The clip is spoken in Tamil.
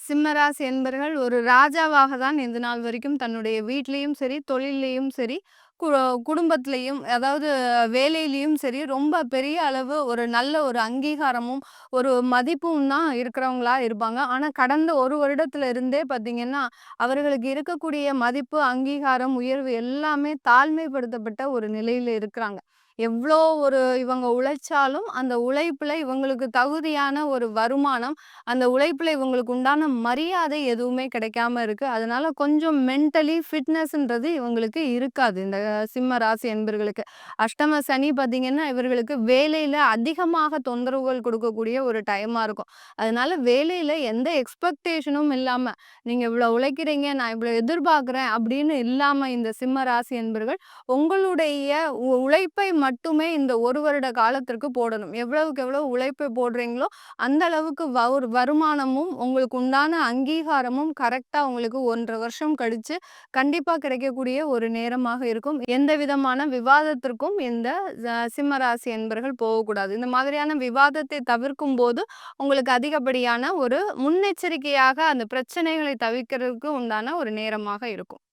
சிம்மராசி என்பர்கள் ஒரு ராஜாவாக தான் இந்த நாள் வரைக்கும் தன்னுடைய வீட்லயும் சரி, தொழில்லயும் சரி, கு குடும்பத்திலயும் அதாவது வேலையிலயும் சரி, ரொம்ப பெரிய அளவு ஒரு நல்ல ஒரு அங்கீகாரமும், ஒரு மதிப்பும் தான் இருக்கிறவங்களா இருப்பாங்க. ஆனா கடந்த 1 வருடத்துல இருந்தே பார்த்தீங்கன்னா, அவர்களுக்கு இருக்கக்கூடிய மதிப்பு, அங்கீகாரம், உயர்வு எல்லாமே தாழ்மைப்படுத்தப்பட்ட ஒரு நிலையில இருக்கிறாங்க. எவ்ளோ ஒரு இவங்க உழைச்சாலும், அந்த உழைப்புல இவங்களுக்கு தகுதியான ஒரு வருமானம், அந்த உழைப்புல இவங்களுக்கு உண்டான மரியாதை எதுவுமே கிடைக்காம இருக்கு. அதனால கொஞ்சம் மென்டலி ஃபிட்னஸ்ன்றது இவங்களுக்கு இருக்காது. இந்த சிம்ம ராசி அன்பர்களுக்கு. அஷ்டம சனி பார்த்தீங்கன்னா, இவர்களுக்கு வேலையில அதிகமாக தொந்தரவுகள் கொடுக்கக்கூடிய ஒரு டைமா இருக்கும். அதனால வேலையில எந்த எக்ஸ்பெக்டேஷனும் இல்லாம, நீங்க இவ்வளோ உழைக்கிறீங்க, நான் இவ்வளோ எதிர்பார்க்குறேன் அப்படின்னு இல்லாம இந்த சிம்ம ராசி அன்பர்கள், உங்களுடைய உழைப்பை மட்டுமே இந்த 1 வருட காலத்திற்கு போடணும். எவ்வளவுக்கு எவ்வளவு உழைப்பை போடுறீங்களோ, அந்த அளவுக்கு ஒரு வருமானமும், உங்களுக்கு உண்டான அங்கீகாரமும் கரெக்ட்டா உங்களுக்கு 1 1/2 வருஷம் கழிச்சு கண்டிப்பா கிடைக்கக்கூடிய ஒரு நேரமாக இருக்கும். எந்த விதமான விவாதத்திற்கும் இந்த சிம்ம ராசி என்பர்கள் போகக்கூடாது. இந்த மாதிரியான விவாதத்தை தவிர்க்கும்போது, உங்களுக்கு அதிகப்படியான ஒரு முன்னெச்சரிக்கையாக அந்த பிரச்சனைகளை தவிர்க்கிறதுக்கு உண்டான ஒரு நேரமாக இருக்கும்.